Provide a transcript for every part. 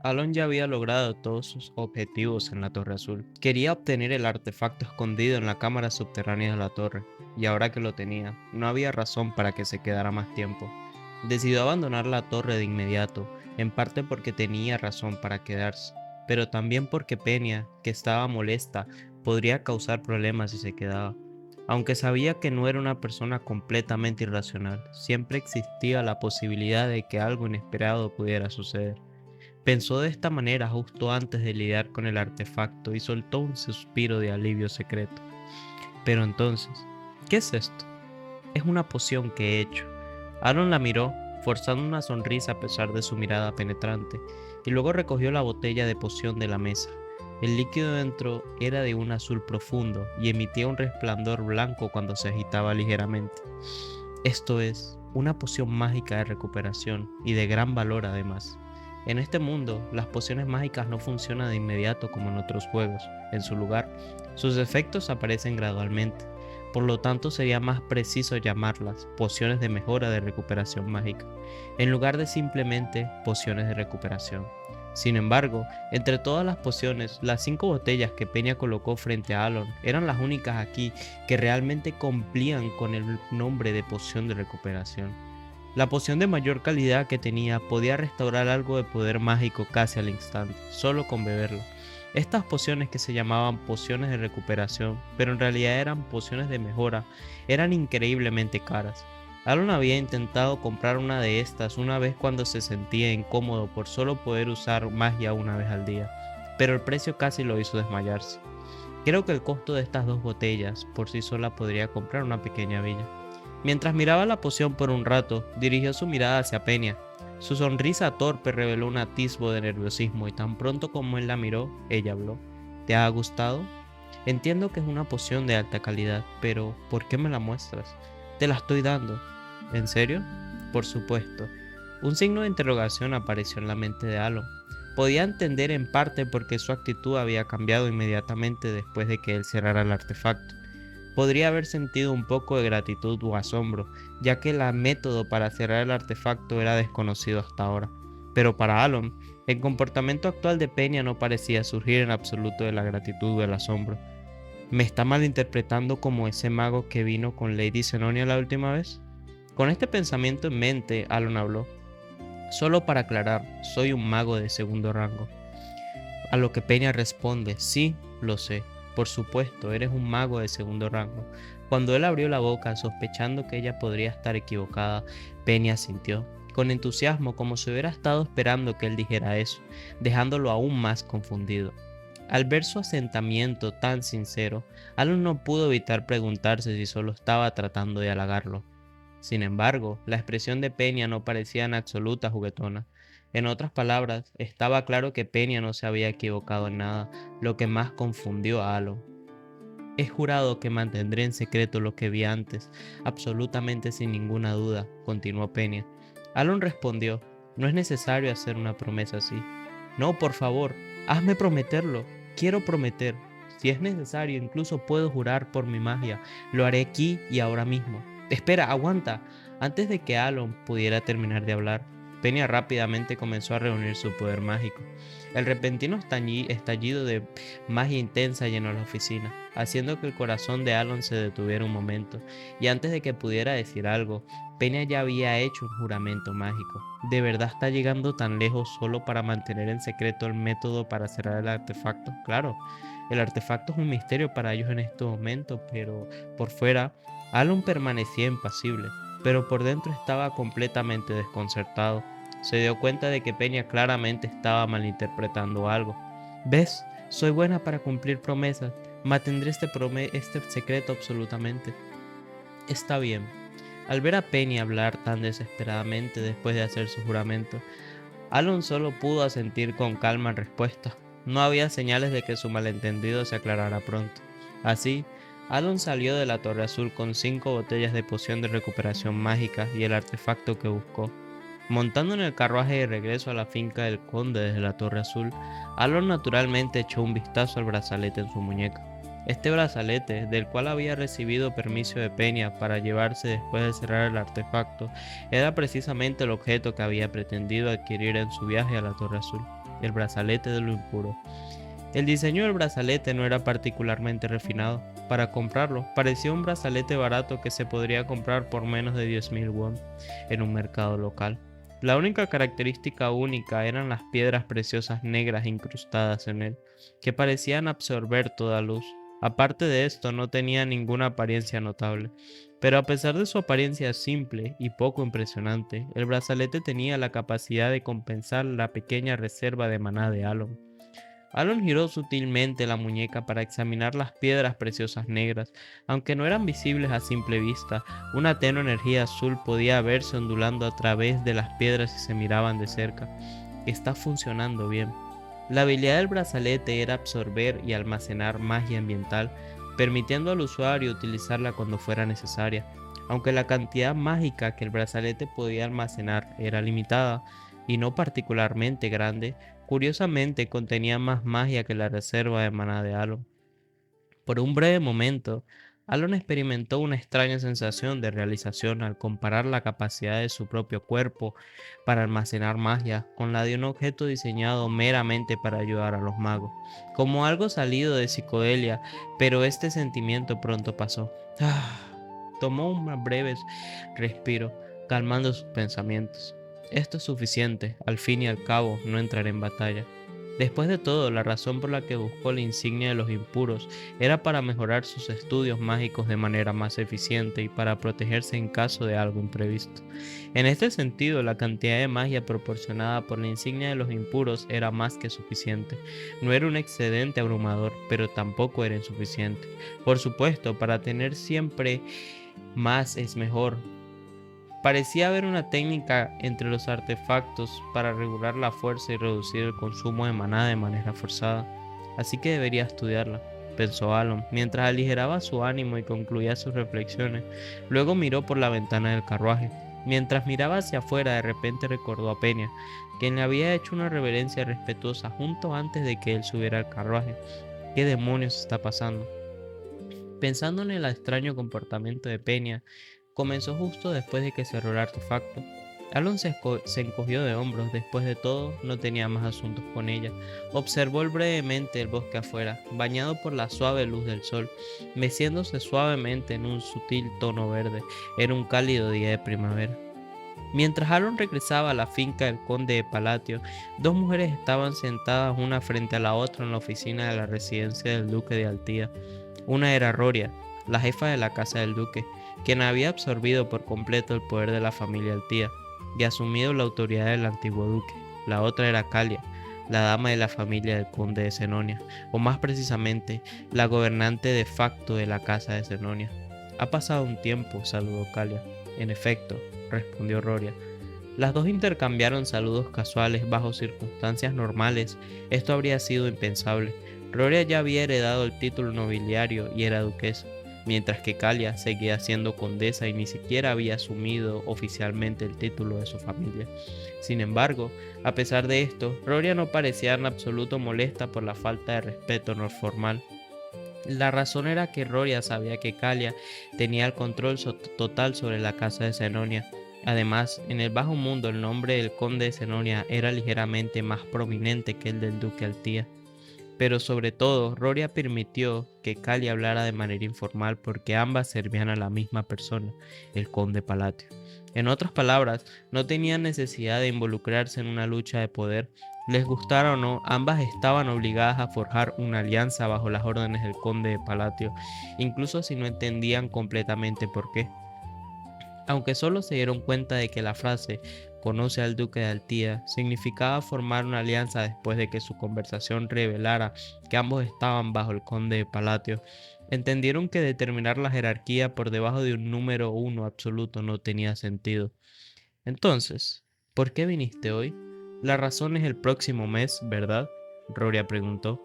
Alon ya había logrado todos sus objetivos en la Torre Azul. Quería obtener el artefacto escondido en la cámara subterránea de la torre, y ahora que lo tenía, no había razón para que se quedara más tiempo. Decidió abandonar la torre de inmediato, en parte porque tenía razón para quedarse, pero también porque Peña, que estaba molesta, podría causar problemas si se quedaba. Aunque sabía que no era una persona completamente irracional, siempre existía la posibilidad de que algo inesperado pudiera suceder. Pensó de esta manera justo antes de lidiar con el artefacto y soltó un suspiro de alivio secreto. Pero entonces, ¿qué es esto? Es una poción que he hecho. Aaron la miró, forzando una sonrisa a pesar de su mirada penetrante, y luego recogió la botella de poción de la mesa. El líquido dentro era de un azul profundo y emitía un resplandor blanco cuando se agitaba ligeramente. Esto es una poción mágica de recuperación y de gran valor además. En este mundo, las pociones mágicas no funcionan de inmediato como en otros juegos. En su lugar, sus efectos aparecen gradualmente. Por lo tanto, sería más preciso llamarlas pociones de mejora de recuperación mágica, en lugar de simplemente pociones de recuperación. Sin embargo, entre todas las pociones, las 5 botellas que Peña colocó frente a Alon eran las únicas aquí que realmente cumplían con el nombre de poción de recuperación. La poción de mayor calidad que tenía podía restaurar algo de poder mágico casi al instante, solo con beberlo. Estas pociones, que se llamaban pociones de recuperación, pero en realidad eran pociones de mejora, eran increíblemente caras. Alon había intentado comprar una de estas una vez cuando se sentía incómodo por solo poder usar magia una vez al día, pero el precio casi lo hizo desmayarse. Creo que el costo de estas 2 botellas por sí sola podría comprar una pequeña villa. Mientras miraba la poción por un rato, dirigió su mirada hacia Peña. Su sonrisa torpe reveló un atisbo de nerviosismo y tan pronto como él la miró, ella habló. ¿Te ha gustado? Entiendo que es una poción de alta calidad, pero ¿por qué me la muestras? Te la estoy dando. ¿En serio? Por supuesto. Un signo de interrogación apareció en la mente de Alon. Podía entender en parte por qué su actitud había cambiado inmediatamente después de que él cerrara el artefacto. Podría haber sentido un poco de gratitud o asombro, ya que el método para cerrar el artefacto era desconocido hasta ahora. Pero para Alon, el comportamiento actual de Peña no parecía surgir en absoluto de la gratitud o el asombro. ¿Me está malinterpretando como ese mago que vino con Lady Zenonia la última vez? Con este pensamiento en mente, Alon habló. Solo para aclarar, soy un mago de segundo rango. A lo que Peña responde, sí, lo sé. Por supuesto, eres un mago de segundo rango. Cuando él abrió la boca, sospechando que ella podría estar equivocada, Peña asintió, con entusiasmo, como si hubiera estado esperando que él dijera eso, dejándolo aún más confundido. Al ver su asentamiento tan sincero, Alan no pudo evitar preguntarse si solo estaba tratando de halagarlo. Sin embargo, la expresión de Peña no parecía en absoluta juguetona. En otras palabras, estaba claro que Peña no se había equivocado en nada, lo que más confundió a Alon. He jurado que mantendré en secreto lo que vi antes, absolutamente sin ninguna duda, continuó Peña. Alon respondió, no es necesario hacer una promesa así. No, por favor, hazme prometerlo. Quiero prometer. Si es necesario, incluso puedo jurar por mi magia. Lo haré aquí y ahora mismo. Espera, aguanta. Antes de que Alon pudiera terminar de hablar, Peña rápidamente comenzó a reunir su poder mágico. El repentino estallido de magia intensa llenó la oficina, haciendo que el corazón de Alon se detuviera un momento, y antes de que pudiera decir algo, Peña ya había hecho un juramento mágico. ¿De verdad está llegando tan lejos solo para mantener en secreto el método para cerrar el artefacto? Claro, el artefacto es un misterio para ellos en este momento, pero por fuera, Alon permanecía impasible, pero por dentro estaba completamente desconcertado. Se dio cuenta de que Peña claramente estaba malinterpretando algo. ¿Ves? Soy buena para cumplir promesas. Mantendré este secreto absolutamente. Está bien. Al ver a Penny hablar tan desesperadamente después de hacer su juramento, Alon solo pudo asentir con calma en respuesta. No había señales de que su malentendido se aclarara pronto. Así, Alon salió de la Torre Azul con 5 botellas de poción de recuperación mágica y el artefacto que buscó. Montando en el carruaje de regreso a la finca del conde desde la Torre Azul, Alon naturalmente echó un vistazo al brazalete en su muñeca. Este brazalete, del cual había recibido permiso de Peña para llevarse después de cerrar el artefacto, era precisamente el objeto que había pretendido adquirir en su viaje a la Torre Azul. el brazalete de lo impuro. El diseño del brazalete no era particularmente refinado. Para comprarlo, parecía un brazalete barato que se podría comprar por menos de 10.000 won en un mercado local. La única característica única eran las piedras preciosas negras incrustadas en él, que parecían absorber toda luz. Aparte de esto, no tenía ninguna apariencia notable. Pero a pesar de su apariencia simple y poco impresionante, el brazalete tenía la capacidad de compensar la pequeña reserva de maná de Alon. Alon giró sutilmente la muñeca para examinar las piedras preciosas negras. Aunque no eran visibles a simple vista, una tenue energía azul podía verse ondulando a través de las piedras si se miraban de cerca. Está funcionando bien. La habilidad del brazalete era absorber y almacenar magia ambiental, permitiendo al usuario utilizarla cuando fuera necesaria. Aunque la cantidad mágica que el brazalete podía almacenar era limitada y no particularmente grande, curiosamente contenía más magia que la reserva de maná de Alon. Por un breve momento, Alon experimentó una extraña sensación de realización al comparar la capacidad de su propio cuerpo para almacenar magia con la de un objeto diseñado meramente para ayudar a los magos, como algo salido de psicodelia, pero este sentimiento pronto pasó. Tomó un breve respiro, calmando sus pensamientos. Esto es suficiente, al fin y al cabo, no entraré en batalla. Después de todo, la razón por la que buscó la insignia de los impuros era para mejorar sus estudios mágicos de manera más eficiente y para protegerse en caso de algo imprevisto. En este sentido, la cantidad de magia proporcionada por la insignia de los impuros era más que suficiente. No era un excedente abrumador, pero tampoco era insuficiente. Por supuesto, para tener siempre más es mejor. Parecía haber una técnica entre los artefactos para regular la fuerza y reducir el consumo de maná de manera forzada, así que debería estudiarla, pensó Alon, mientras aligeraba su ánimo y concluía sus reflexiones. Luego miró por la ventana del carruaje. Mientras miraba hacia afuera, de repente recordó a Peña, quien le había hecho una reverencia respetuosa justo antes de que él subiera al carruaje. ¿Qué demonios está pasando? Pensando en el extraño comportamiento de Peña, comenzó justo después de que cerró el artefacto. Alon se encogió de hombros. Después de todo, no tenía más asuntos con ella. Observó brevemente el bosque afuera, bañado por la suave luz del sol, meciéndose suavemente en un sutil tono verde. Era un cálido día de primavera. Mientras Alon regresaba a la finca del conde de Palatio, dos mujeres estaban sentadas una frente a la otra en la oficina de la residencia del duque de Altía. Una era Roria, la jefa de la casa del duque, quien había absorbido por completo el poder de la familia Altía y asumido la autoridad del antiguo duque. La otra era Calia, la dama de la familia del conde de Senonia, o más precisamente, la gobernante de facto de la casa de Senonia. Ha pasado un tiempo, saludó Calia. En efecto, respondió Roria. Las dos intercambiaron saludos casuales bajo circunstancias normales. Esto habría sido impensable. Roria ya había heredado el título nobiliario y era duquesa, mientras que Calia seguía siendo condesa y ni siquiera había asumido oficialmente el título de su familia. Sin embargo, a pesar de esto, Roria no parecía en absoluto molesta por la falta de respeto no formal. La razón era que Roria sabía que Calia tenía el control total sobre la casa de Senonia. Además, en el bajo mundo el nombre del conde de Senonia era ligeramente más prominente que el del duque Altía. Pero sobre todo, Roria permitió que Calia hablara de manera informal porque ambas servían a la misma persona, el conde Palatio. En otras palabras, no tenían necesidad de involucrarse en una lucha de poder. Les gustara o no, ambas estaban obligadas a forjar una alianza bajo las órdenes del conde de Palatio, incluso si no entendían completamente por qué. Aunque solo se dieron cuenta de que la frase "conoce al duque de Altía" significaba formar una alianza después de que su conversación revelara que ambos estaban bajo el conde de Palatio, entendieron que determinar la jerarquía por debajo de un número uno absoluto no tenía sentido. Entonces, ¿por qué viniste hoy? La razón es el próximo mes, ¿verdad? Roria preguntó.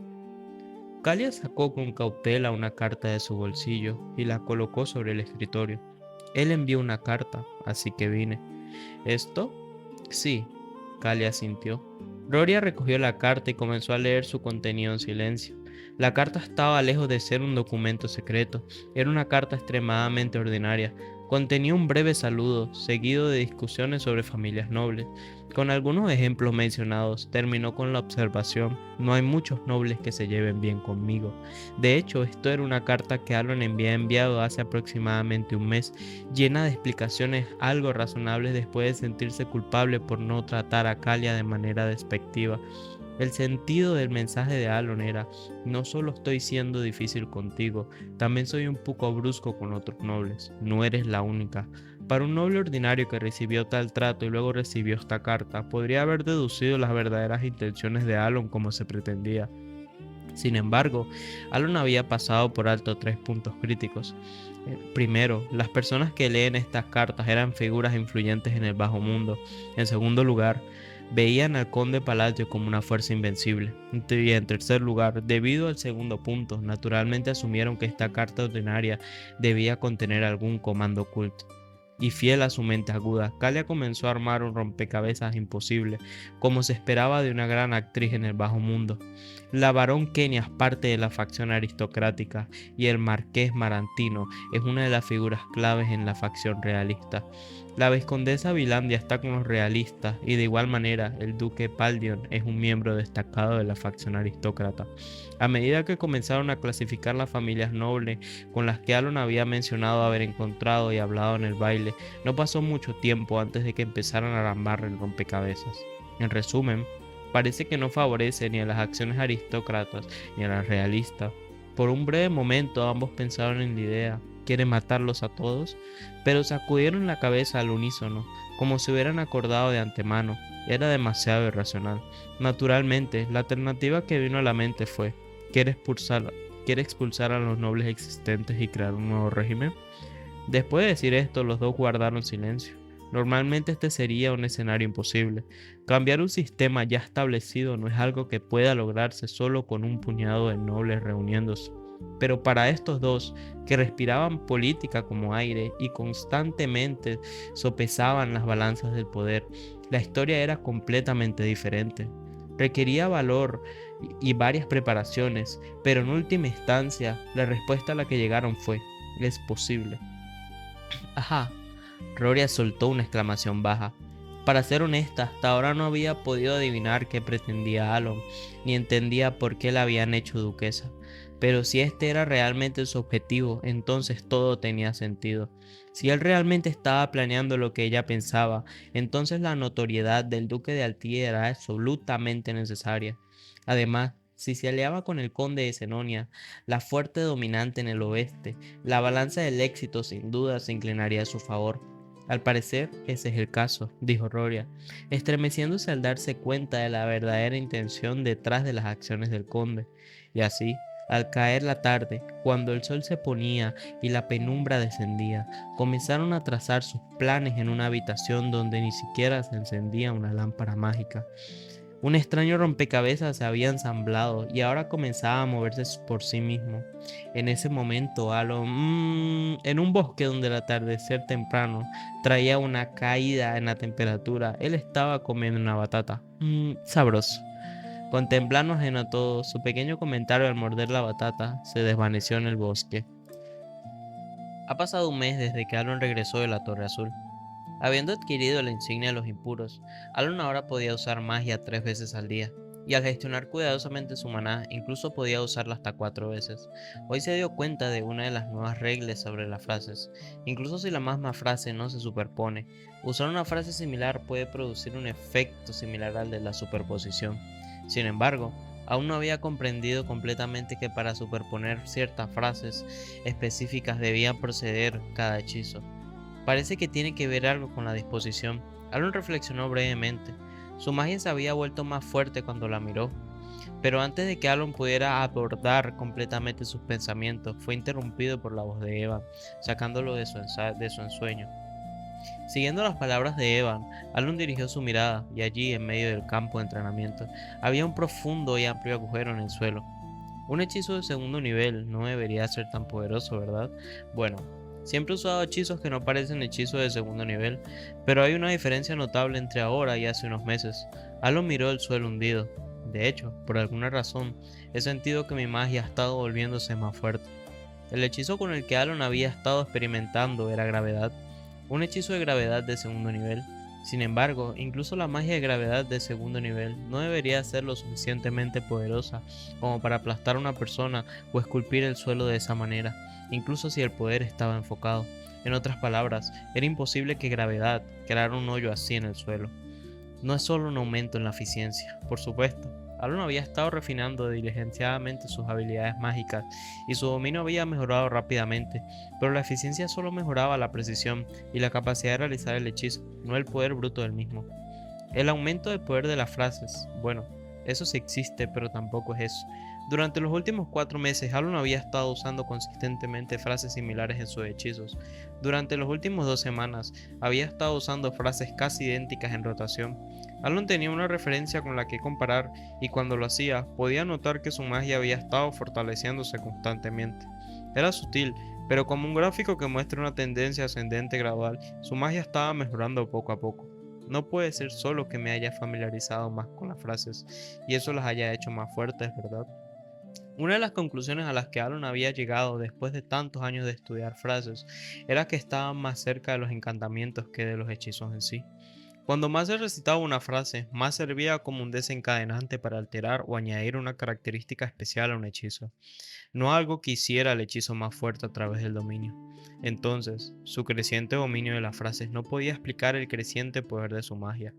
Calia sacó con cautela una carta de su bolsillo y la colocó sobre el escritorio. Él envió una carta, así que vine. ¿Esto? Sí, Calia asintió. Roria recogió la carta y comenzó a leer su contenido en silencio. La carta estaba lejos de ser un documento secreto, era una carta extremadamente ordinaria. Contenía un breve saludo, seguido de discusiones sobre familias nobles. Con algunos ejemplos mencionados, terminó con la observación: no hay muchos nobles que se lleven bien conmigo. De hecho, esto era una carta que Alon había enviado hace aproximadamente un mes, llena de explicaciones algo razonables después de sentirse culpable por no tratar a Kalia de manera despectiva. El sentido del mensaje de Alon era: no solo estoy siendo difícil contigo, también soy un poco brusco con otros nobles, no eres la única. Para un noble ordinario que recibió tal trato y luego recibió esta carta, podría haber deducido las verdaderas intenciones de Alon como se pretendía. Sin embargo, Alon había pasado por alto 3 puntos críticos. Primero, las personas que leen estas cartas eran figuras influyentes en el bajo mundo. En segundo lugar, veían al conde Palacio como una fuerza invencible. Y en tercer lugar, debido al segundo punto, naturalmente asumieron que esta carta ordinaria debía contener algún comando oculto. Y fiel a su mente aguda, Kalia comenzó a armar un rompecabezas imposible, como se esperaba de una gran actriz en el bajo mundo. La barón Kenia es parte de la facción aristocrática y el marqués Marantino es una de las figuras claves en la facción realista. La vizcondesa Vilandia está con los realistas y de igual manera el duque Paldion es un miembro destacado de la facción aristócrata. A medida que comenzaron a clasificar las familias nobles con las que Alon había mencionado haber encontrado y hablado en el baile, no pasó mucho tiempo antes de que empezaran a armar el rompecabezas. En resumen, parece que no favorece ni a las acciones aristócratas ni a las realistas. Por un breve momento ambos pensaron en la idea: ¿quiere matarlos a todos? Pero sacudieron la cabeza al unísono, como si hubieran acordado de antemano. Era demasiado irracional. Naturalmente, la alternativa que vino a la mente fue: ¿quiere expulsar a los nobles existentes y crear un nuevo régimen? Después de decir esto, los dos guardaron silencio. Normalmente este sería un escenario imposible. Cambiar un sistema ya establecido no es algo que pueda lograrse solo con un puñado de nobles reuniéndose. Pero para estos dos, que respiraban política como aire y constantemente sopesaban las balanzas del poder, la historia era completamente diferente. Requería valor y varias preparaciones, pero en última instancia, la respuesta a la que llegaron fue: es posible. Ajá. Roria soltó una exclamación baja. Para ser honesta, hasta ahora no había podido adivinar qué pretendía Alon, ni entendía por qué la habían hecho duquesa. Pero si este era realmente su objetivo, entonces todo tenía sentido. Si él realmente estaba planeando lo que ella pensaba, entonces la notoriedad del duque de Altía era absolutamente necesaria. Además, si se aliaba con el conde de Senonia, la fuerte dominante en el oeste, la balanza del éxito sin duda se inclinaría a su favor. Al parecer, ese es el caso, dijo Roria, estremeciéndose al darse cuenta de la verdadera intención detrás de las acciones del conde. Y así, al caer la tarde, cuando el sol se ponía y la penumbra descendía, comenzaron a trazar sus planes en una habitación donde ni siquiera se encendía una lámpara mágica. Un extraño rompecabezas se había ensamblado y ahora comenzaba a moverse por sí mismo. En ese momento, en un bosque donde el atardecer temprano traía una caída en la temperatura, él estaba comiendo una batata. Sabroso. Contemplando ajeno a todo, su pequeño comentario al morder la batata se desvaneció en el bosque. Ha pasado un mes desde que Alon regresó de la Torre Azul. Habiendo adquirido la insignia de los impuros, Alon ahora podía usar magia 3 veces al día, y al gestionar cuidadosamente su maná, incluso podía usarla hasta 4 veces. Hoy se dio cuenta de una de las nuevas reglas sobre las frases. Incluso si la misma frase no se superpone, usar una frase similar puede producir un efecto similar al de la superposición. Sin embargo, aún no había comprendido completamente que para superponer ciertas frases específicas debía proceder cada hechizo. Parece que tiene que ver algo con la disposición. Alon reflexionó brevemente. Su magia se había vuelto más fuerte cuando la miró. Pero antes de que Alon pudiera abordar completamente sus pensamientos, fue interrumpido por la voz de Evan, sacándolo de su ensueño. Siguiendo las palabras de Evan, Alon dirigió su mirada, y allí, en medio del campo de entrenamiento, había un profundo y amplio agujero en el suelo. Un hechizo de segundo nivel no debería ser tan poderoso, ¿verdad? Bueno, siempre he usado hechizos que no parecen hechizos de segundo nivel, pero hay una diferencia notable entre ahora y hace unos meses. Alon miró el suelo hundido. De hecho, por alguna razón, he sentido que mi magia ha estado volviéndose más fuerte. El hechizo con el que Alan había estado experimentando era gravedad, un hechizo de gravedad de segundo nivel. Sin embargo, incluso la magia de gravedad de segundo nivel no debería ser lo suficientemente poderosa como para aplastar a una persona o esculpir el suelo de esa manera, incluso si el poder estaba enfocado. En otras palabras, era imposible que gravedad creara un hoyo así en el suelo. No es solo un aumento en la eficiencia, por supuesto. Alon había estado refinando diligenciadamente sus habilidades mágicas y su dominio había mejorado rápidamente, pero la eficiencia solo mejoraba la precisión y la capacidad de realizar el hechizo, no el poder bruto del mismo. El aumento de poder de las frases, bueno, eso sí existe, pero tampoco es eso. Durante los últimos 4 meses, Alon había estado usando consistentemente frases similares en sus hechizos. Durante las últimas 2 semanas, había estado usando frases casi idénticas en rotación. Alon tenía una referencia con la que comparar y cuando lo hacía, podía notar que su magia había estado fortaleciéndose constantemente. Era sutil, pero como un gráfico que muestra una tendencia ascendente gradual, su magia estaba mejorando poco a poco. No puede ser solo que me haya familiarizado más con las frases y eso las haya hecho más fuertes, ¿verdad? Una de las conclusiones a las que Alon había llegado después de tantos años de estudiar frases era que estaban más cerca de los encantamientos que de los hechizos en sí. Cuando más se recitaba una frase, más servía como un desencadenante para alterar o añadir una característica especial a un hechizo, no algo que hiciera el hechizo más fuerte a través del dominio. Entonces, su creciente dominio de las frases no podía explicar el creciente poder de su magia.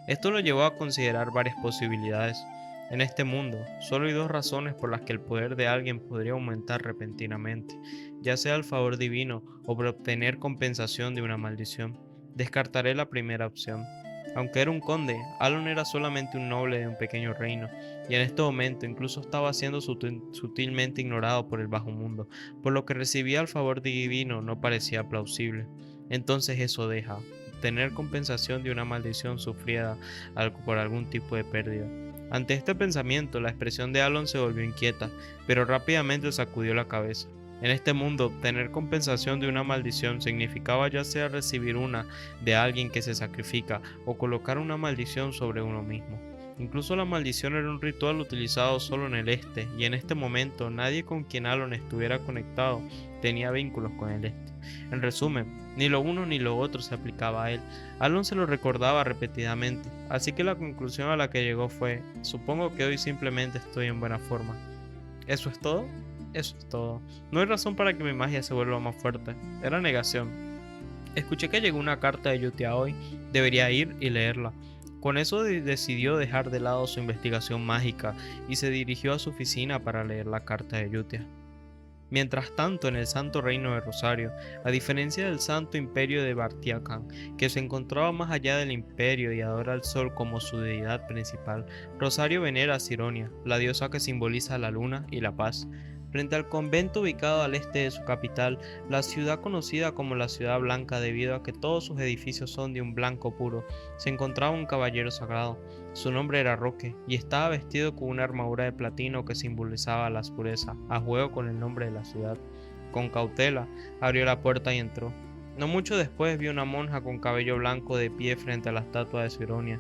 Esto lo llevó a considerar varias posibilidades. En este mundo, solo hay 2 razones por las que el poder de alguien podría aumentar repentinamente, ya sea el favor divino o por obtener compensación de una maldición. Descartaré la primera opción. Aunque era un conde, Alon era solamente un noble de un pequeño reino, y en este momento incluso estaba siendo sutilmente ignorado por el bajo mundo, por lo que recibía el favor divino no parecía plausible. Entonces eso deja tener compensación de una maldición sufrida por algún tipo de pérdida. Ante este pensamiento, la expresión de Alon se volvió inquieta, pero rápidamente sacudió la cabeza. En este mundo, obtener compensación de una maldición significaba ya sea recibir una de alguien que se sacrifica o colocar una maldición sobre uno mismo. Incluso la maldición era un ritual utilizado solo en el este, y en este momento nadie con quien Alon estuviera conectado tenía vínculos con el este. En resumen, ni lo uno ni lo otro se aplicaba a él. Alon se lo recordaba repetidamente, así que la conclusión a la que llegó fue: supongo que hoy simplemente estoy en buena forma. ¿Eso es todo? Eso es todo. No hay razón para que mi magia se vuelva más fuerte. Era negación. Escuché que llegó una carta de Yutia hoy. Debería ir y leerla. Con eso decidió dejar de lado su investigación mágica y se dirigió a su oficina para leer la carta de Yutia. Mientras tanto, en el Santo Reino de Rosario, a diferencia del Santo Imperio de Bartiacan, que se encontraba más allá del imperio y adora al sol como su deidad principal, Rosario venera a Sironia, la diosa que simboliza la luna y la paz. Frente al convento ubicado al este de su capital, la ciudad conocida como la Ciudad Blanca debido a que todos sus edificios son de un blanco puro, se encontraba un caballero sagrado. Su nombre era Roque y estaba vestido con una armadura de platino que simbolizaba la pureza, a juego con el nombre de la ciudad. Con cautela, abrió la puerta y entró. No mucho después vio una monja con cabello blanco de pie frente a la estatua de Sironia,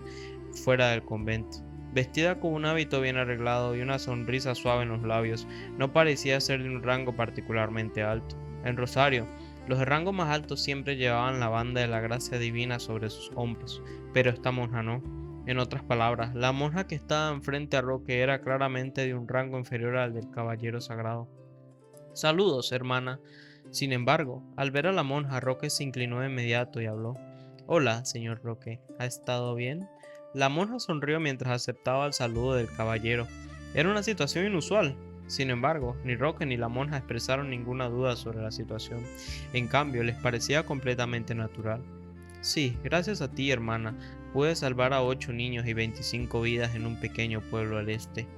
fuera del convento. Vestida con un hábito bien arreglado y una sonrisa suave en los labios, no parecía ser de un rango particularmente alto. En Rosario, los de rango más alto siempre llevaban la banda de la gracia divina sobre sus hombros, pero esta monja no. En otras palabras, la monja que estaba enfrente a Roque era claramente de un rango inferior al del caballero sagrado. Saludos, hermana. Sin embargo, al ver a la monja, Roque se inclinó de inmediato y habló. Hola, señor Roque, ¿ha estado bien? La monja sonrió mientras aceptaba el saludo del caballero. Era una situación inusual. Sin embargo, ni Roque ni la monja expresaron ninguna duda sobre la situación. En cambio, les parecía completamente natural. Sí, gracias a ti, hermana, pude salvar a 8 niños y 25 vidas en un pequeño pueblo al este.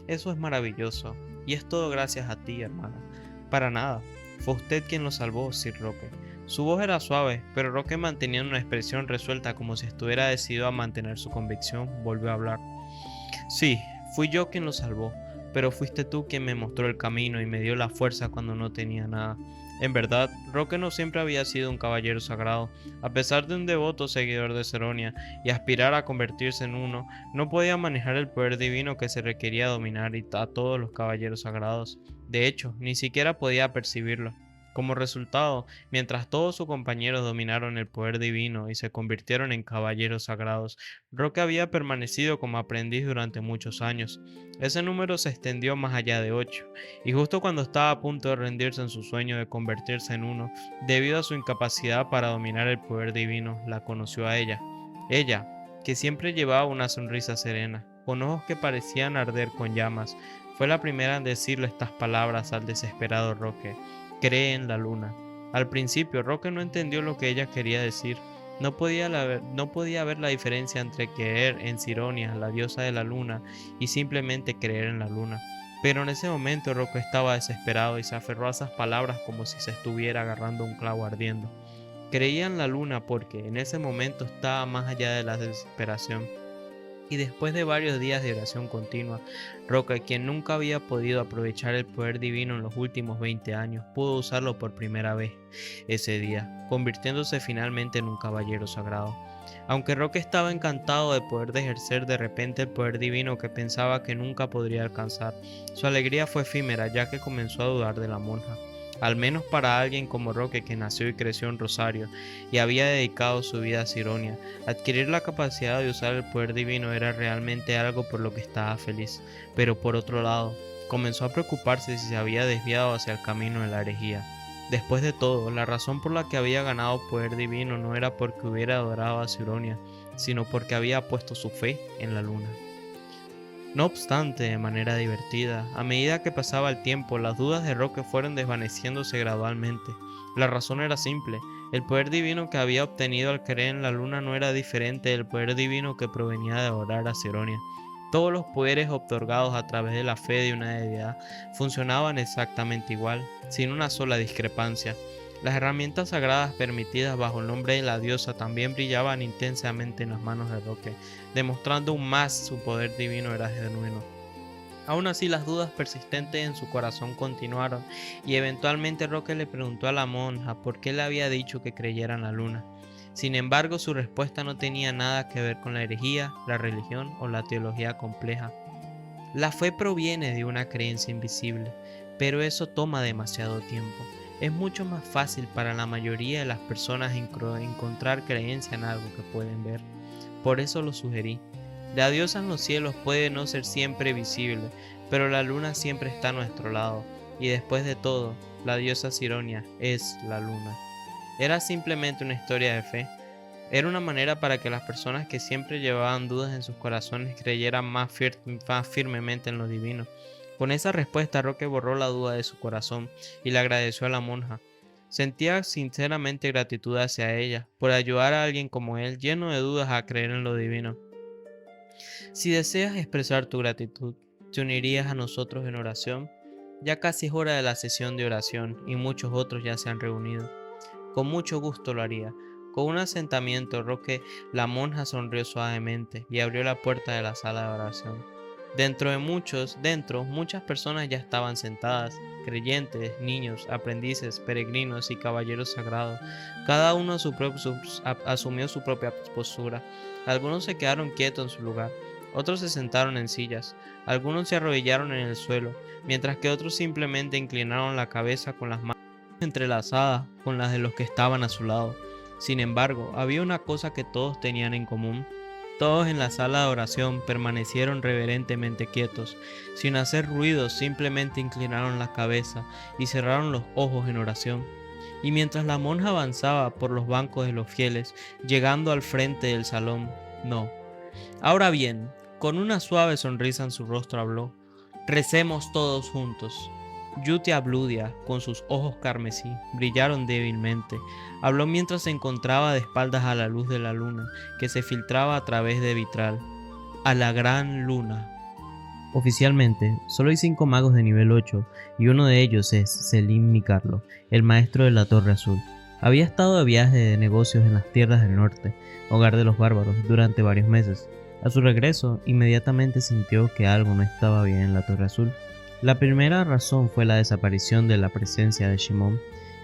Eso es maravilloso, y es todo gracias a ti, hermana. Para nada, fue usted quien lo salvó, Sir Roque. Su voz era suave, pero Roque mantenía una expresión resuelta como si estuviera decidido a mantener su convicción. Volvió a hablar. Sí, fui yo quien lo salvó, pero fuiste tú quien me mostró el camino y me dio la fuerza cuando no tenía nada. En verdad, Roque no siempre había sido un caballero sagrado. A pesar de un devoto seguidor de Saronia y aspirar a convertirse en uno, no podía manejar el poder divino que se requería dominar a todos los caballeros sagrados. De hecho, ni siquiera podía percibirlo. Como resultado, mientras todos sus compañeros dominaron el poder divino y se convirtieron en caballeros sagrados, Roque había permanecido como aprendiz durante muchos años. Ese número se extendió más allá de 8, y justo cuando estaba a punto de rendirse en su sueño de convertirse en uno, debido a su incapacidad para dominar el poder divino, la conoció a ella. Ella, que siempre llevaba una sonrisa serena, con ojos que parecían arder con llamas, fue la primera en decirle estas palabras al desesperado Roque: cree en la luna. Al principio, Roque no entendió lo que ella quería decir. No podía ver la diferencia entre creer en Sironia, la diosa de la luna, y simplemente creer en la luna. Pero en ese momento Roque estaba desesperado y se aferró a esas palabras como si se estuviera agarrando un clavo ardiendo. Creía en la luna porque en ese momento estaba más allá de la desesperación. Y después de varios días de oración continua, Roque, quien nunca había podido aprovechar el poder divino en los últimos 20 años, pudo usarlo por primera vez ese día, convirtiéndose finalmente en un caballero sagrado. Aunque Roque estaba encantado de poder ejercer de repente el poder divino que pensaba que nunca podría alcanzar, su alegría fue efímera ya que comenzó a dudar de la monja. Al menos para alguien como Roque, que nació y creció en Rosario y había dedicado su vida a Sironia, adquirir la capacidad de usar el poder divino era realmente algo por lo que estaba feliz. Pero por otro lado, comenzó a preocuparse si se había desviado hacia el camino de la herejía. Después de todo, la razón por la que había ganado poder divino no era porque hubiera adorado a Sironia, sino porque había puesto su fe en la luna. No obstante, de manera divertida, a medida que pasaba el tiempo, las dudas de Roque fueron desvaneciéndose gradualmente. La razón era simple: el poder divino que había obtenido al creer en la luna no era diferente del poder divino que provenía de adorar a Sironia. Todos los poderes otorgados a través de la fe de una deidad funcionaban exactamente igual, sin una sola discrepancia. Las herramientas sagradas permitidas bajo el nombre de la diosa también brillaban intensamente en las manos de Roque, demostrando aún más su poder divino era genuino. Aún así, las dudas persistentes en su corazón continuaron, y eventualmente Roque le preguntó a la monja por qué le había dicho que creyera en la luna. Sin embargo, su respuesta no tenía nada que ver con la herejía, la religión o la teología compleja. La fe proviene de una creencia invisible, pero eso toma demasiado tiempo. Es mucho más fácil para la mayoría de las personas encontrar creencia en algo que pueden ver. Por eso lo sugerí. La diosa en los cielos puede no ser siempre visible, pero la luna siempre está a nuestro lado, y después de todo, la diosa Sironia es la luna. Era simplemente una historia de fe. Era una manera para que las personas que siempre llevaban dudas en sus corazones creyeran más firmemente en lo divino. Con esa respuesta, Roque borró la duda de su corazón y le agradeció a la monja. Sentía sinceramente gratitud hacia ella por ayudar a alguien como él, lleno de dudas, a creer en lo divino. Si deseas expresar tu gratitud, ¿te unirías a nosotros en oración? Ya casi es hora de la sesión de oración y muchos otros ya se han reunido. Con mucho gusto lo haría. Con un asentamiento, Roque, la monja sonrió suavemente y abrió la puerta de la sala de oración. Muchas personas ya estaban sentadas: creyentes, niños, aprendices, peregrinos y caballeros sagrados. Cada uno asumió su propia postura. Algunos se quedaron quietos en su lugar, otros se sentaron en sillas, algunos se arrodillaron en el suelo, mientras que otros simplemente inclinaron la cabeza con las manos entrelazadas con las de los que estaban a su lado. Sin embargo, había una cosa que todos tenían en común. Todos en la sala de oración permanecieron reverentemente quietos, sin hacer ruido, simplemente inclinaron la cabeza y cerraron los ojos en oración. Y mientras la monja avanzaba por los bancos de los fieles, llegando al frente del salón, no. Ahora bien, con una suave sonrisa en su rostro habló: recemos todos juntos. Yutia Bludia, con sus ojos carmesí, brillaron débilmente. Habló mientras se encontraba de espaldas a la luz de la luna, que se filtraba a través de vitral. A la gran luna. Oficialmente, solo hay 5 magos de nivel 8, y uno de ellos es Selim Mikarlo, el maestro de la Torre Azul. Había estado de viaje de negocios en las tierras del norte, hogar de los bárbaros, durante varios meses. A su regreso, inmediatamente sintió que algo no estaba bien en la Torre Azul. La primera razón fue la desaparición de la presencia de Shimon,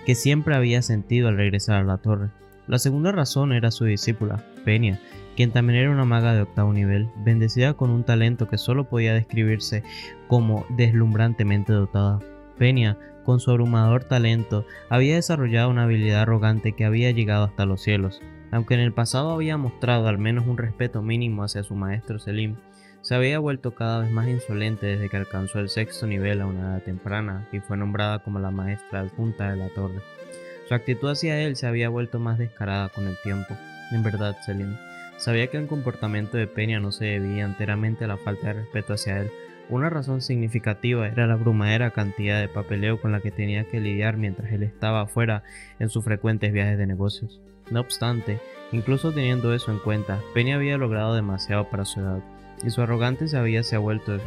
que siempre había sentido al regresar a la torre. La segunda razón era su discípula, Peña, quien también era una maga de octavo nivel, bendecida con un talento que solo podía describirse como deslumbrantemente dotada. Peña, con su abrumador talento, había desarrollado una habilidad arrogante que había llegado hasta los cielos. Aunque en el pasado había mostrado al menos un respeto mínimo hacia su maestro Selim, se había vuelto cada vez más insolente desde que alcanzó el sexto nivel a una edad temprana y fue nombrada como la maestra adjunta de la torre. Su actitud hacia él se había vuelto más descarada con el tiempo. En verdad, Selim sabía que el comportamiento de Peña no se debía enteramente a la falta de respeto hacia él. Una razón significativa era la abrumadora cantidad de papeleo con la que tenía que lidiar mientras él estaba afuera en sus frecuentes viajes de negocios. No obstante, incluso teniendo eso en cuenta, Peña había logrado demasiado para su edad, y su arrogancia se ha vuelto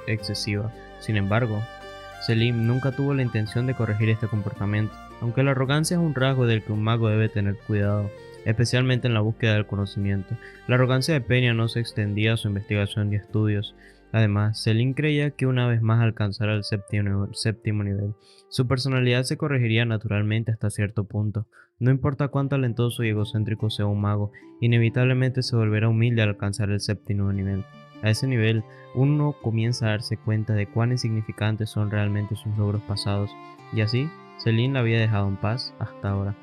excesiva. Sin embargo, Selim nunca tuvo la intención de corregir este comportamiento. Aunque la arrogancia es un rasgo del que un mago debe tener cuidado, especialmente en la búsqueda del conocimiento, la arrogancia de Peña no se extendía a su investigación y estudios. Además, Selim creía que una vez más alcanzara el séptimo nivel, su personalidad se corregiría naturalmente hasta cierto punto. No importa cuán talentoso y egocéntrico sea un mago, inevitablemente se volverá humilde al alcanzar el séptimo nivel. A ese nivel, uno comienza a darse cuenta de cuán insignificantes son realmente sus logros pasados, y así, Selim la había dejado en paz hasta ahora.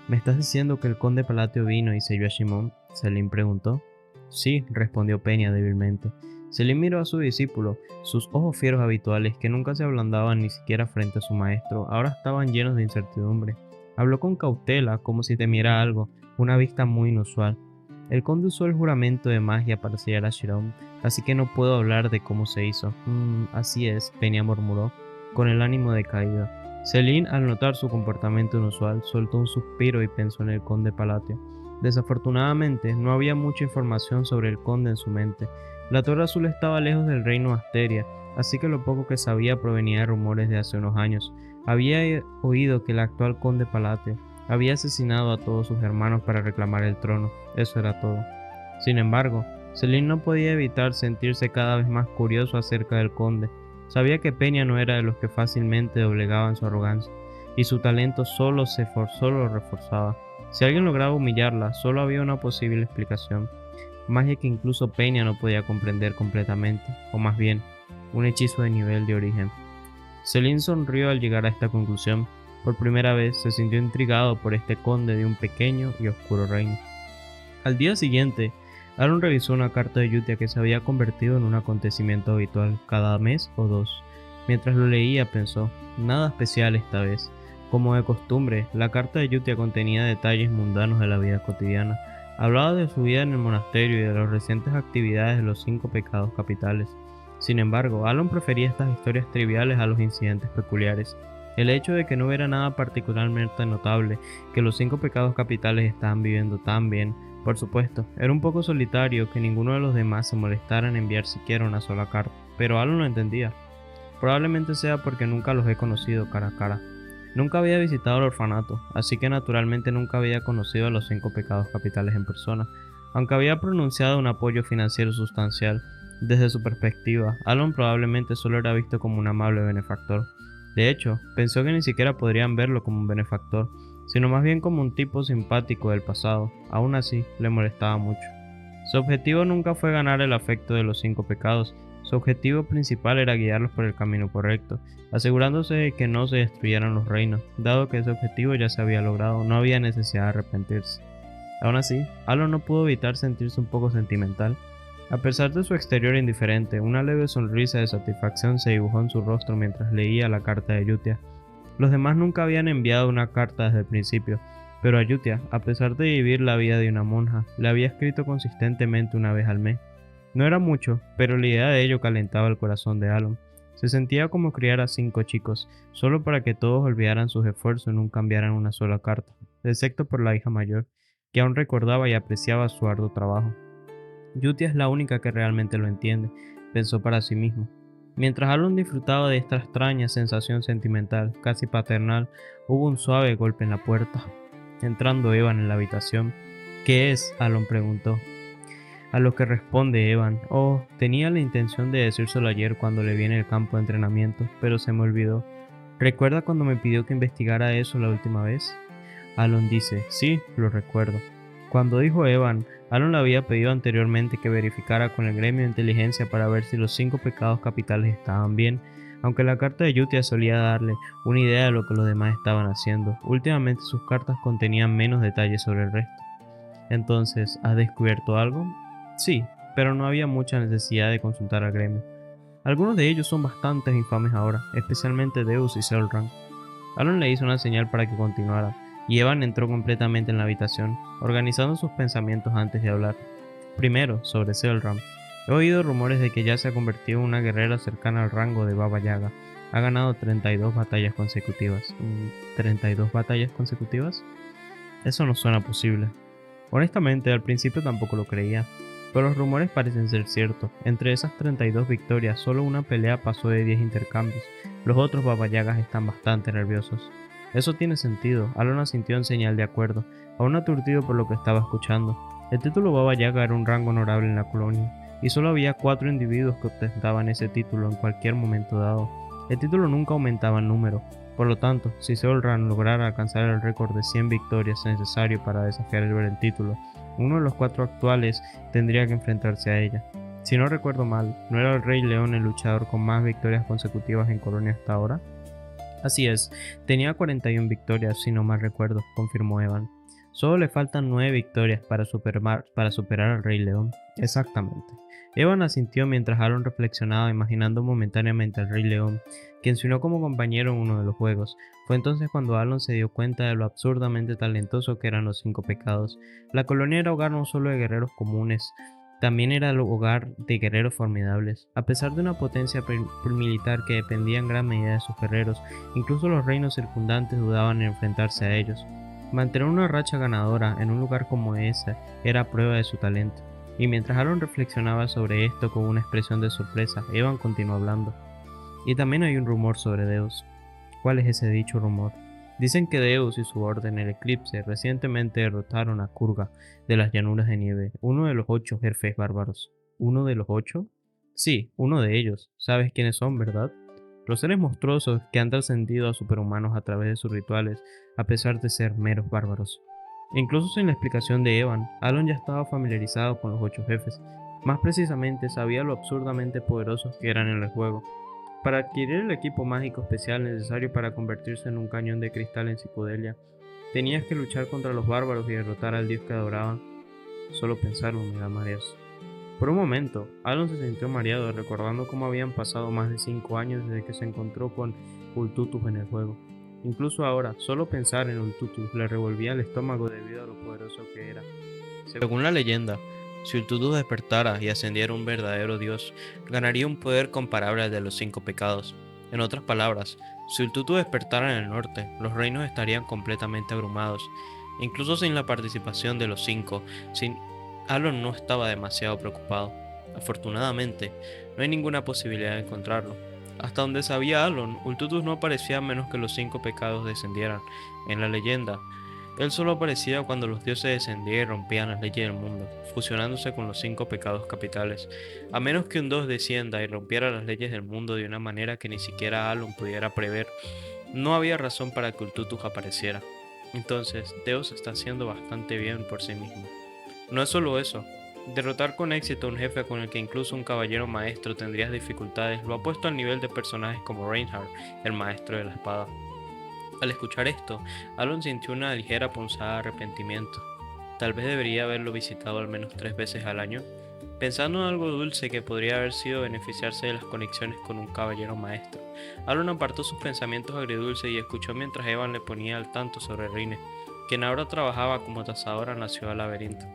¿Me estás diciendo que el conde Palatio vino y selló a Shimon? Selim preguntó. Sí, respondió Peña débilmente. Selim miró a su discípulo. Sus ojos fieros habituales, que nunca se ablandaban ni siquiera frente a su maestro, ahora estaban llenos de incertidumbre. Habló con cautela, como si temiera algo, una vista muy inusual. El conde usó el juramento de magia para sellar a Shimon, así que no puedo hablar de cómo se hizo. Así es, Peña murmuró, con el ánimo decaído. Selim, al notar su comportamiento inusual, soltó un suspiro y pensó en el conde Palatio. Desafortunadamente, no había mucha información sobre el conde en su mente. La Torre Azul estaba lejos del reino Asteria, así que lo poco que sabía provenía de rumores de hace unos años. Había oído que el actual conde Palatio había asesinado a todos sus hermanos para reclamar el trono. Eso era todo. Sin embargo, Selim no podía evitar sentirse cada vez más curioso acerca del conde. Sabía que Peña no era de los que fácilmente doblegaban su arrogancia, y su talento solo lo reforzaba. Si alguien lograba humillarla, solo había una posible explicación: magia que incluso Peña no podía comprender completamente, o más bien, un hechizo de nivel de origen. Selim sonrió al llegar a esta conclusión. Por primera vez se sintió intrigado por este conde de un pequeño y oscuro reino. Al día siguiente, Aaron revisó una carta de Yutia que se había convertido en un acontecimiento habitual cada mes o dos. Mientras lo leía pensó, nada especial esta vez. Como de costumbre, la carta de Yutia contenía detalles mundanos de la vida cotidiana. Hablaba de su vida en el monasterio y de las recientes actividades de los 5 pecados capitales. Sin embargo, Aaron prefería estas historias triviales a los incidentes peculiares. El hecho de que no hubiera nada particularmente notable, que los 5 pecados capitales estaban viviendo tan bien, por supuesto, era un poco solitario que ninguno de los demás se molestara en enviar siquiera una sola carta, pero Aaron lo entendía. Probablemente sea porque nunca los he conocido cara a cara. Nunca había visitado el orfanato, así que naturalmente nunca había conocido a los 5 pecados capitales en persona. Aunque había pronunciado un apoyo financiero sustancial, desde su perspectiva, Aaron probablemente solo era visto como un amable benefactor. De hecho, pensó que ni siquiera podrían verlo como un benefactor, sino más bien como un tipo simpático del pasado. Aún así, le molestaba mucho. Su objetivo nunca fue ganar el afecto de los 5 pecados. Su objetivo principal era guiarlos por el camino correcto, asegurándose de que no se destruyeran los reinos. Dado que ese objetivo ya se había logrado, no había necesidad de arrepentirse. Aún así, Aaron no pudo evitar sentirse un poco sentimental. A pesar de su exterior indiferente, una leve sonrisa de satisfacción se dibujó en su rostro mientras leía la carta de Yutia. Los demás nunca habían enviado una carta desde el principio, pero a Yutia, a pesar de vivir la vida de una monja, le había escrito consistentemente una vez al mes. No era mucho, pero la idea de ello calentaba el corazón de Aaron. Se sentía como criar a 5 chicos, solo para que todos olvidaran sus esfuerzos y no cambiaran una sola carta, excepto por la hija mayor, que aún recordaba y apreciaba su arduo trabajo. Yutia es la única que realmente lo entiende, pensó para sí mismo. Mientras Aaron disfrutaba de esta extraña sensación sentimental, casi paternal, hubo un suave golpe en la puerta. Entrando Evan en la habitación. ¿Qué es?, Aaron preguntó. A lo que responde Evan: tenía la intención de decírselo ayer cuando le vi en el campo de entrenamiento, pero se me olvidó. ¿Recuerda cuando me pidió que investigara eso la última vez? Alon dice, sí, lo recuerdo. Cuando dijo Evan, Alon le había pedido anteriormente que verificara con el gremio de inteligencia para ver si los 5 pecados capitales estaban bien, aunque la carta de Yutia solía darle una idea de lo que los demás estaban haciendo. Últimamente sus cartas contenían menos detalles sobre el resto. Entonces, ¿has descubierto algo? Sí, pero no había mucha necesidad de consultar al gremio. Algunos de ellos son bastante infames ahora, especialmente Deus y Selran. Alon le hizo una señal para que continuara, y Evan entró completamente en la habitación, organizando sus pensamientos antes de hablar. Primero, sobre Selram. He oído rumores de que ya se ha convertido en una guerrera cercana al rango de Baba Yaga. Ha ganado 32 batallas consecutivas. ¿32 batallas consecutivas? Eso no suena posible. Honestamente, al principio tampoco lo creía, pero los rumores parecen ser ciertos. Entre esas 32 victorias, solo una pelea pasó de 10 intercambios. Los otros Baba Yagas están bastante nerviosos. Eso tiene sentido, Alon asintió en señal de acuerdo, aún aturdido por lo que estaba escuchando. El título Baba Yaga era un rango honorable en la colonia, y solo había 4 individuos que ostentaban ese título en cualquier momento dado. El título nunca aumentaba en número, por lo tanto, si Seolran lograra alcanzar el récord de 100 victorias necesario para desafiar el título, uno de los 4 actuales tendría que enfrentarse a ella. Si no recuerdo mal, ¿no era el Rey León el luchador con más victorias consecutivas en Colonia hasta ahora? Así es, tenía 41 victorias si no mal recuerdo, confirmó Evan. Solo le faltan 9 victorias para superar al Rey León. Exactamente. Evan asintió mientras Alon reflexionaba imaginando momentáneamente al Rey León, quien se unió como compañero en uno de los juegos. Fue entonces cuando Alon se dio cuenta de lo absurdamente talentoso que eran los 5 pecados. La colonia era hogar no solo de guerreros comunes, también era el hogar de guerreros formidables. A pesar de una potencia militar que dependía en gran medida de sus guerreros, incluso los reinos circundantes dudaban en enfrentarse a ellos. Mantener una racha ganadora en un lugar como ese era prueba de su talento. Y mientras Aaron reflexionaba sobre esto con una expresión de sorpresa, Evan continuó hablando. Y también hay un rumor sobre Deus. ¿Cuál es ese dicho rumor? Dicen que Deus y su orden, el Eclipse, recientemente derrotaron a Kurga de las llanuras de nieve, uno de los 8 jefes bárbaros. ¿Uno de los 8? Sí, uno de ellos. ¿Sabes quiénes son, verdad? Los seres monstruosos que han trascendido a superhumanos a través de sus rituales, a pesar de ser meros bárbaros. Incluso sin la explicación de Evan, Alon ya estaba familiarizado con los 8 jefes. Más precisamente, sabía lo absurdamente poderosos que eran en el juego. Para adquirir el equipo mágico especial necesario para convertirse en un cañón de cristal en psicodelia, tenías que luchar contra los bárbaros y derrotar al dios que adoraban. Solo pensarlo me da mareos. Por un momento, Alon se sintió mareado recordando cómo habían pasado más de 5 años desde que se encontró con Ultutus en el juego. Incluso ahora, solo pensar en Ultutus le revolvía el estómago debido a lo poderoso que era. Según la leyenda, si Ultutus despertara y ascendiera a un verdadero dios, ganaría un poder comparable al de los 5 pecados. En otras palabras, si Ultutus despertara en el norte, los reinos estarían completamente abrumados. Incluso sin la participación de los 5, Alon no estaba demasiado preocupado. Afortunadamente, no hay ninguna posibilidad de encontrarlo. Hasta donde sabía Alon, Ultutus no aparecía a menos que los 5 pecados descendieran. En la leyenda, él solo aparecía cuando los dioses descendían y rompían las leyes del mundo, fusionándose con los 5 pecados capitales. A menos que un dios descienda y rompiera las leyes del mundo de una manera que ni siquiera Alon pudiera prever, no había razón para que Ultutus apareciera. Entonces, Deus está haciendo bastante bien por sí mismo. No es solo eso. Derrotar con éxito a un jefe con el que incluso un caballero maestro tendrías dificultades lo ha puesto al nivel de personajes como Reinhardt, el maestro de la espada. Al escuchar esto, Alon sintió una ligera punzada de arrepentimiento. Tal vez debería haberlo visitado al menos 3 veces al año, pensando en algo dulce que podría haber sido beneficiarse de las conexiones con un caballero maestro. Alon apartó sus pensamientos agridulces y escuchó mientras Evan le ponía al tanto sobre Rine, quien ahora trabajaba como tasadora en la ciudad laberinto.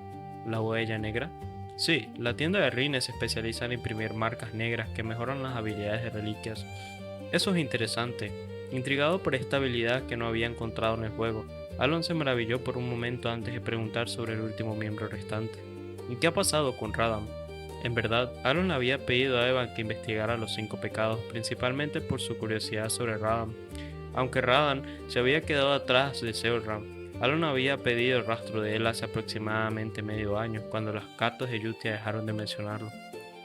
¿La huella negra? Sí, la tienda de Rine se especializa en imprimir marcas negras que mejoran las habilidades de reliquias. Eso es interesante. Intrigado por esta habilidad que no había encontrado en el juego, Alon se maravilló por un momento antes de preguntar sobre el último miembro restante. ¿Y qué ha pasado con Radam? En verdad, Alon le había pedido a Evan que investigara los 5 pecados, principalmente por su curiosidad sobre Radam. Aunque Radam se había quedado atrás de Seolram, Alon había pedido el rastro de él hace aproximadamente medio año, cuando las cartas de Yutia dejaron de mencionarlo.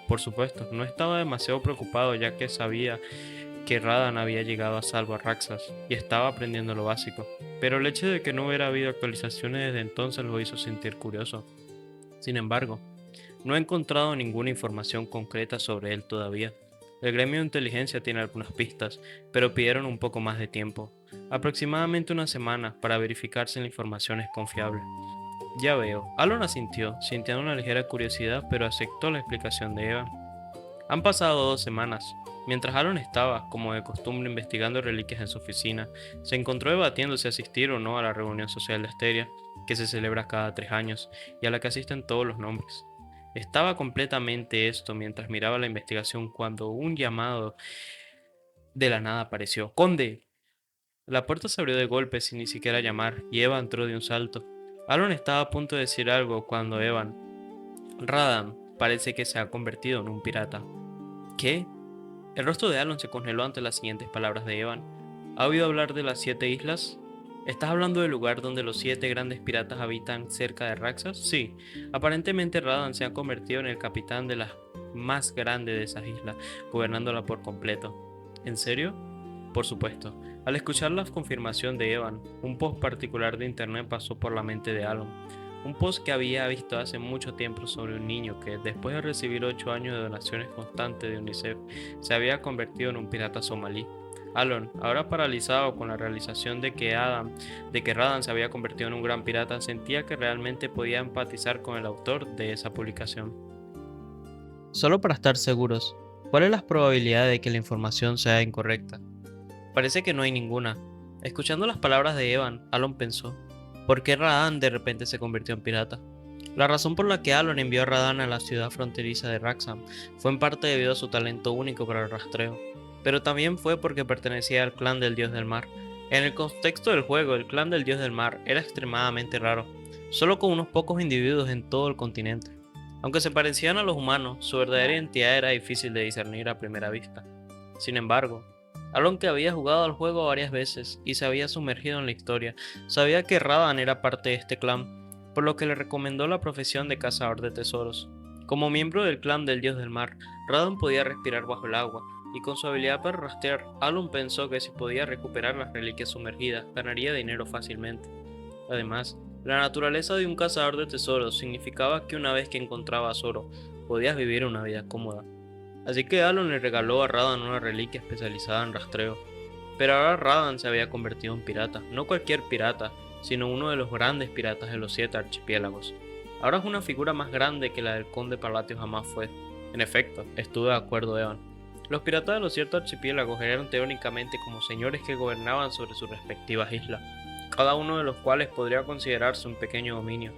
Por supuesto, no estaba demasiado preocupado ya que sabía que Radan había llegado a salvo a Raxas y estaba aprendiendo lo básico, pero el hecho de que no hubiera habido actualizaciones desde entonces lo hizo sentir curioso. Sin embargo, no he encontrado ninguna información concreta sobre él todavía. El gremio de inteligencia tiene algunas pistas, pero pidieron un poco más de tiempo, aproximadamente una semana, para verificar si la información es confiable. Ya veo, Alon asintió, sintiendo una ligera curiosidad, pero aceptó la explicación de Evan. Han pasado 2 semanas. Mientras Alon estaba, como de costumbre, investigando reliquias en su oficina, se encontró debatiendo si asistir o no a la reunión social de Asteria, que se celebra cada 3 años y a la que asisten todos los nombres. Estaba completamente esto mientras miraba la investigación cuando un llamado de la nada apareció. ¡Conde! La puerta se abrió de golpe sin ni siquiera llamar y Evan entró de un salto. Alon estaba a punto de decir algo cuando Radan, parece que se ha convertido en un pirata. ¿Qué? El rostro de Alon se congeló ante las siguientes palabras de Evan. ¿Ha oído hablar de las 7 islas? ¿Estás hablando del lugar donde los 7 grandes piratas habitan cerca de Raxas? Sí. Aparentemente Radan se ha convertido en el capitán de la más grande de esas islas, gobernándola por completo. ¿En serio? Por supuesto. Al escuchar la confirmación de Evan, un post particular de internet pasó por la mente de Alon. Un post que había visto hace mucho tiempo sobre un niño que, después de recibir 8 años de donaciones constantes de UNICEF, se había convertido en un pirata somalí. Alon, ahora paralizado con la realización de que Radan se había convertido en un gran pirata, sentía que realmente podía empatizar con el autor de esa publicación. Solo para estar seguros, ¿cuál es la probabilidad de que la información sea incorrecta? Parece que no hay ninguna. Escuchando las palabras de Evan, Alon pensó, ¿por qué Radan de repente se convirtió en pirata? La razón por la que Alon envió a Radan a la ciudad fronteriza de Raxam fue en parte debido a su talento único para el rastreo, pero también fue porque pertenecía al clan del dios del mar. En el contexto del juego, el clan del dios del mar era extremadamente raro, solo con unos pocos individuos en todo el continente. Aunque se parecían a los humanos, su verdadera identidad era difícil de discernir a primera vista. Sin embargo, Alon, que había jugado al juego varias veces y se había sumergido en la historia, sabía que Radan era parte de este clan, por lo que le recomendó la profesión de cazador de tesoros. Como miembro del clan del dios del mar, Radan podía respirar bajo el agua, y con su habilidad para rastrear, Alon pensó que si podía recuperar las reliquias sumergidas, ganaría dinero fácilmente. Además, la naturaleza de un cazador de tesoros significaba que una vez que encontrabas oro, podías vivir una vida cómoda. Así que Alon le regaló a Radan una reliquia especializada en rastreo. Pero ahora Radan se había convertido en pirata, no cualquier pirata, sino uno de los grandes piratas de los 7 archipiélagos. Ahora es una figura más grande que la del conde Palatio jamás fue. En efecto, estuve de acuerdo, Evan. Los piratas de los 7 archipiélagos eran teóricamente como señores que gobernaban sobre sus respectivas islas, cada uno de los cuales podría considerarse un pequeño dominio.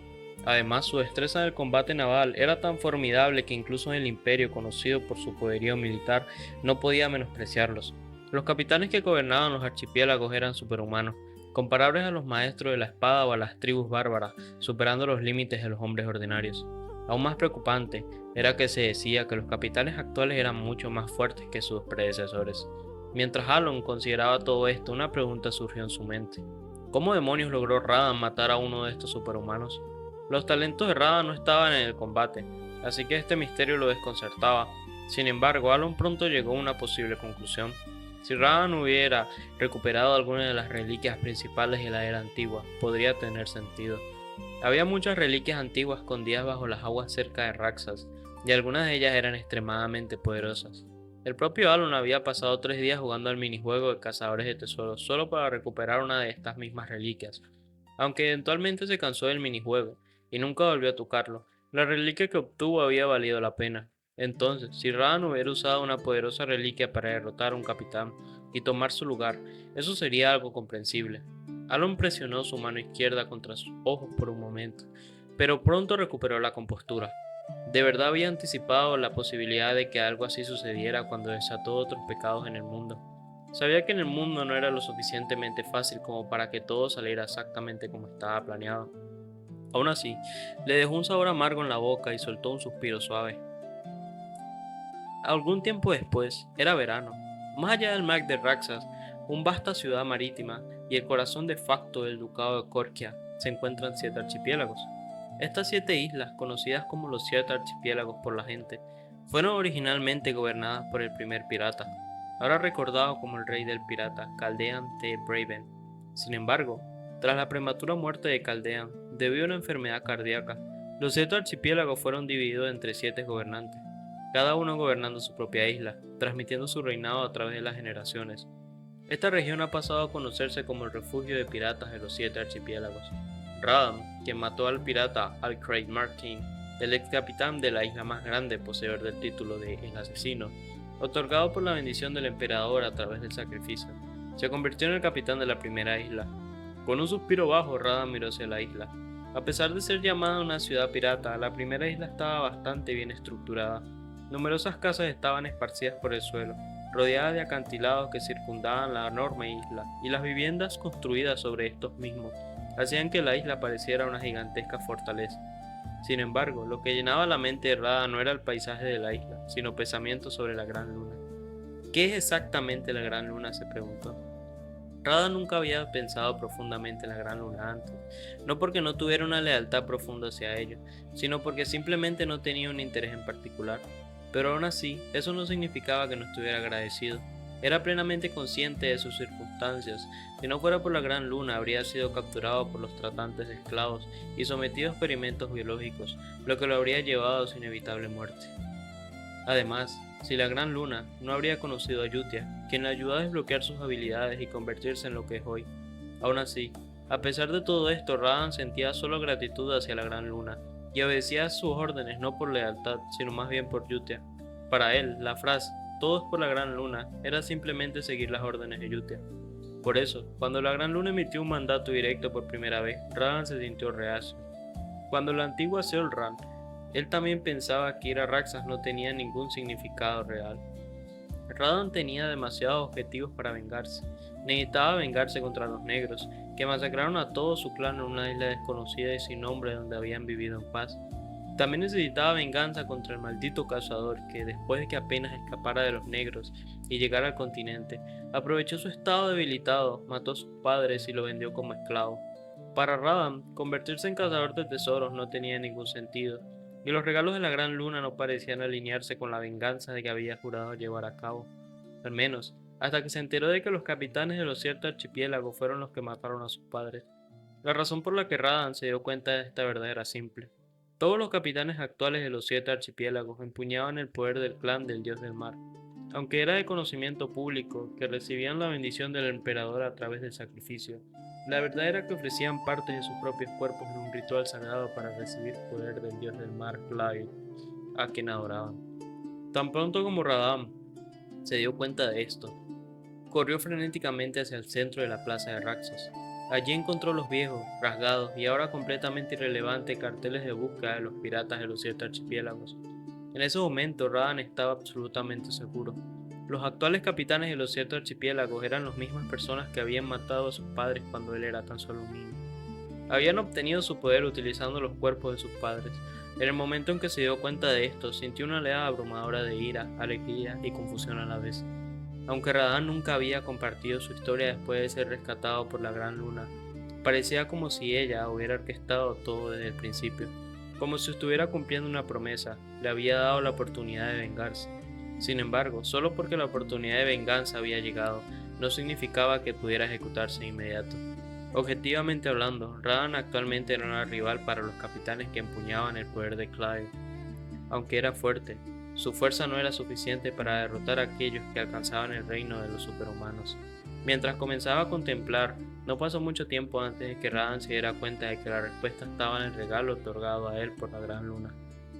Además, su destreza en el combate naval era tan formidable que incluso en el imperio, conocido por su poderío militar, no podía menospreciarlos. Los capitanes que gobernaban los archipiélagos eran superhumanos, comparables a los maestros de la espada o a las tribus bárbaras, superando los límites de los hombres ordinarios. Aún más preocupante era que se decía que los capitanes actuales eran mucho más fuertes que sus predecesores. Mientras Alon consideraba todo esto, una pregunta surgió en su mente. ¿Cómo demonios logró Radan matar a uno de estos superhumanos? Los talentos de Radan no estaban en el combate, así que este misterio lo desconcertaba. Sin embargo, Alon pronto llegó a una posible conclusión. Si Radan hubiera recuperado alguna de las reliquias principales de la era antigua, podría tener sentido. Había muchas reliquias antiguas escondidas bajo las aguas cerca de Raxas, y algunas de ellas eran extremadamente poderosas. El propio Alon había pasado 3 días jugando al minijuego de cazadores de tesoros solo para recuperar una de estas mismas reliquias. Aunque eventualmente se cansó del minijuego y nunca volvió a tocarlo, la reliquia que obtuvo había valido la pena. Entonces, si Radan hubiera usado una poderosa reliquia para derrotar a un capitán y tomar su lugar, eso sería algo comprensible. Alon presionó su mano izquierda contra sus ojos por un momento, pero pronto recuperó la compostura. De verdad había anticipado la posibilidad de que algo así sucediera cuando desató otros pecados en el mundo. Sabía que en el mundo no era lo suficientemente fácil como para que todo saliera exactamente como estaba planeado. Aún así, le dejó un sabor amargo en la boca y soltó un suspiro suave. Algún tiempo después, era verano. Más allá del mar de Raxas, una vasta ciudad marítima y el corazón de facto del ducado de Corkia, se encuentran 7 archipiélagos. Estas 7 islas, conocidas como los 7 archipiélagos por la gente, fueron originalmente gobernadas por el primer pirata. ahora recordado como el rey del pirata, Caldean the Braven. Sin embargo, tras la prematura muerte de Caldean, debido a una enfermedad cardíaca, los 7 archipiélagos fueron divididos entre 7 gobernantes, cada uno gobernando su propia isla, transmitiendo su reinado a través de las generaciones. Esta región ha pasado a conocerse como el refugio de piratas de los 7 archipiélagos. Radam, quien mató al pirata Alcraig Martin, el ex capitán de la isla más grande, poseedor del título de El Asesino, otorgado por la bendición del emperador a través del sacrificio, se convirtió en el capitán de la primera isla. Con un suspiro bajo, Radam miró hacia la isla. A pesar de ser llamada una ciudad pirata, la primera isla estaba bastante bien estructurada. Numerosas casas estaban esparcidas por el suelo, rodeadas de acantilados que circundaban la enorme isla, y las viviendas construidas sobre estos mismos hacían que la isla pareciera una gigantesca fortaleza. Sin embargo, lo que llenaba la mente de Rada no era el paisaje de la isla, sino pensamientos sobre la Gran Luna. ¿Qué es exactamente la Gran Luna?, se preguntó. Rada nunca había pensado profundamente en la Gran Luna antes, no porque no tuviera una lealtad profunda hacia ello, sino porque simplemente no tenía un interés en particular. Pero aún así, eso no significaba que no estuviera agradecido. Era plenamente consciente de sus circunstancias. Si no fuera por la Gran Luna, habría sido capturado por los tratantes de esclavos y sometido a experimentos biológicos, lo que lo habría llevado a su inevitable muerte. Además, si la Gran Luna, no habría conocido a Yutia, quien le ayudó a desbloquear sus habilidades y convertirse en lo que es hoy. Aún así, a pesar de todo esto, Radan sentía solo gratitud hacia la Gran Luna y obedecía sus órdenes no por lealtad, sino más bien por Yutia. Para él, la frase "todo es por la Gran Luna" era simplemente seguir las órdenes de Yutia. Por eso, cuando la Gran Luna emitió un mandato directo por primera vez, Radan se sintió reacio. Cuando la antigua Seolran, él también pensaba que ir a Raxas no tenía ningún significado real. Radan tenía demasiados objetivos para vengarse. Necesitaba vengarse contra los negros, que masacraron a todo su clan en una isla desconocida y sin nombre donde habían vivido en paz. También necesitaba venganza contra el maldito cazador que, después de que apenas escapara de los negros y llegara al continente, aprovechó su estado debilitado, mató a sus padres y lo vendió como esclavo. Para Radan, convertirse en cazador de tesoros no tenía ningún sentido, y los regalos de la Gran Luna no parecían alinearse con la venganza de que había jurado llevar a cabo. Al menos, hasta que se enteró de que los capitanes de los 7 archipiélagos fueron los que mataron a sus padres. La razón por la que Radan se dio cuenta de esta verdad era simple. Todos los capitanes actuales de los 7 archipiélagos empuñaban el poder del clan del dios del mar, aunque era de conocimiento público que recibían la bendición del emperador a través del sacrificio. La verdad era que ofrecían partes de sus propios cuerpos en un ritual sagrado para recibir poder del dios del mar, Clay, a quien adoraban. Tan pronto como Radam se dio cuenta de esto, corrió frenéticamente hacia el centro de la plaza de Raxos. Allí encontró los viejos, rasgados y ahora completamente irrelevantes carteles de búsqueda de los piratas de los 7 archipiélagos. En ese momento, Radan estaba absolutamente seguro. Los actuales capitanes de los 7 archipiélagos eran las mismas personas que habían matado a sus padres cuando él era tan solo un niño. Habían obtenido su poder utilizando los cuerpos de sus padres. En el momento en que se dio cuenta de esto, sintió una oleada abrumadora de ira, alegría y confusión a la vez. Aunque Radan nunca había compartido su historia después de ser rescatado por la Gran Luna, parecía como si ella hubiera orquestado todo desde el principio, como si estuviera cumpliendo una promesa, le había dado la oportunidad de vengarse. Sin embargo, solo porque la oportunidad de venganza había llegado, no significaba que pudiera ejecutarse de inmediato. Objetivamente hablando, Radan actualmente era una rival para los capitanes que empuñaban el poder de Clive. Aunque era fuerte, su fuerza no era suficiente para derrotar a aquellos que alcanzaban el reino de los superhumanos. Mientras comenzaba a contemplar, no pasó mucho tiempo antes de que Radan se diera cuenta de que la respuesta estaba en el regalo otorgado a él por la Gran Luna.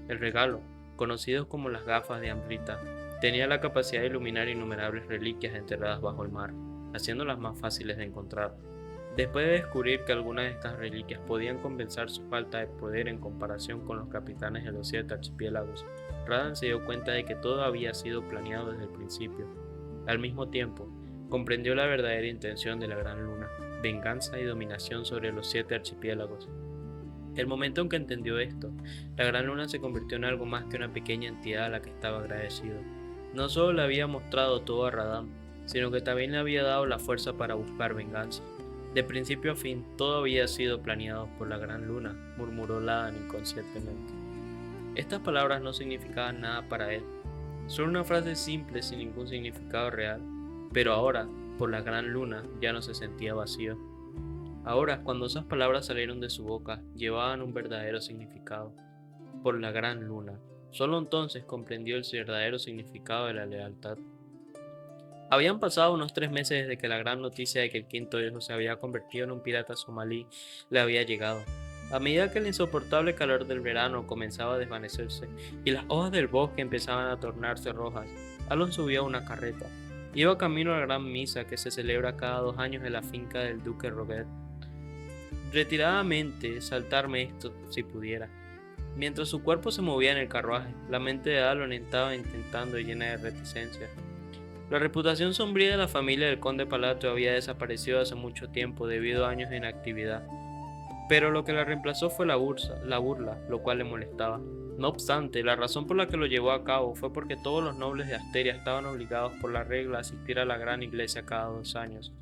El regalo, conocido como las gafas de Amrita, tenía la capacidad de iluminar innumerables reliquias enterradas bajo el mar, haciéndolas más fáciles de encontrar. Después de descubrir que algunas de estas reliquias podían compensar su falta de poder en comparación con los capitanes de los 7 archipiélagos, Radan se dio cuenta de que todo había sido planeado desde el principio. Al mismo tiempo, comprendió la verdadera intención de la Gran Luna: venganza y dominación sobre los 7 archipiélagos. El momento en que entendió esto, la Gran Luna se convirtió en algo más que una pequeña entidad a la que estaba agradecido. No solo le había mostrado todo a Radan, sino que también le había dado la fuerza para buscar venganza. De principio a fin, todo había sido planeado por la Gran Luna, murmuró Ladan inconscientemente. Estas palabras no significaban nada para él. Solo una frase simple sin ningún significado real. Pero ahora, por la gran luna, ya no se sentía vacío. Ahora, cuando esas palabras salieron de su boca, llevaban un verdadero significado. Por la gran luna. Solo entonces comprendió el verdadero significado de la lealtad. Habían pasado unos 3 meses desde que la gran noticia de que el quinto hijo se había convertido en un pirata somalí le había llegado. A medida que el insoportable calor del verano comenzaba a desvanecerse y las hojas del bosque empezaban a tornarse rojas, Alon subió a una carreta. Iba camino a la gran misa que se celebra cada 2 años en la finca del duque Robert. Retiradamente, saltarme esto si pudiera. Mientras su cuerpo se movía en el carruaje, la mente de Alon estaba intentando y llena de reticencias. La reputación sombría de la familia del conde Palacio había desaparecido hace mucho tiempo debido a años de inactividad, pero lo que la reemplazó fue la burla, lo cual le molestaba. No obstante, la razón por la que lo llevó a cabo fue porque todos los nobles de Asteria estaban obligados por la regla a asistir a la gran iglesia cada 2 años.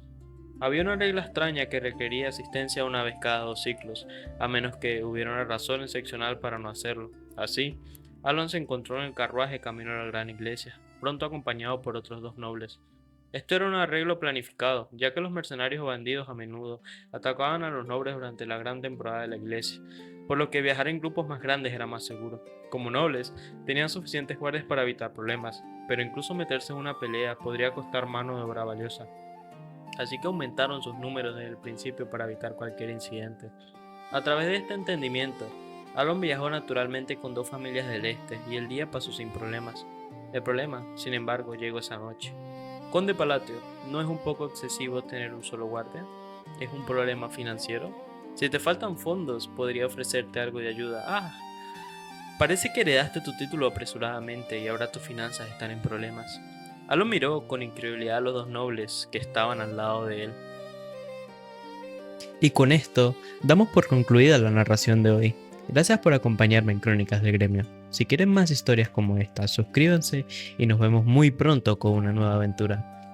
Había una regla extraña que requería asistencia una vez cada 2 ciclos, a menos que hubiera una razón excepcional para no hacerlo. Así, Alon se encontró en el carruaje camino a la gran iglesia, pronto acompañado por otros 2 nobles. Esto era un arreglo planificado, ya que los mercenarios o bandidos a menudo atacaban a los nobles durante la gran temporada de la iglesia, por lo que viajar en grupos más grandes era más seguro. Como nobles, tenían suficientes guardias para evitar problemas, pero incluso meterse en una pelea podría costar mano de obra valiosa. Así que aumentaron sus números desde el principio para evitar cualquier incidente. A través de este entendimiento, Alon viajó naturalmente con 2 familias del este y el día pasó sin problemas. El problema, sin embargo, llegó esa noche. Conde Palacio, ¿no es un poco excesivo tener un solo guardia? ¿Es un problema financiero? Si te faltan fondos, podría ofrecerte algo de ayuda. Parece que heredaste tu título apresuradamente y ahora tus finanzas están en problemas. Alon miró con incredulidad a los 2 nobles que estaban al lado de él. Y con esto, damos por concluida la narración de hoy. Gracias por acompañarme en Crónicas del Gremio. Si quieren más historias como esta, suscríbanse y nos vemos muy pronto con una nueva aventura.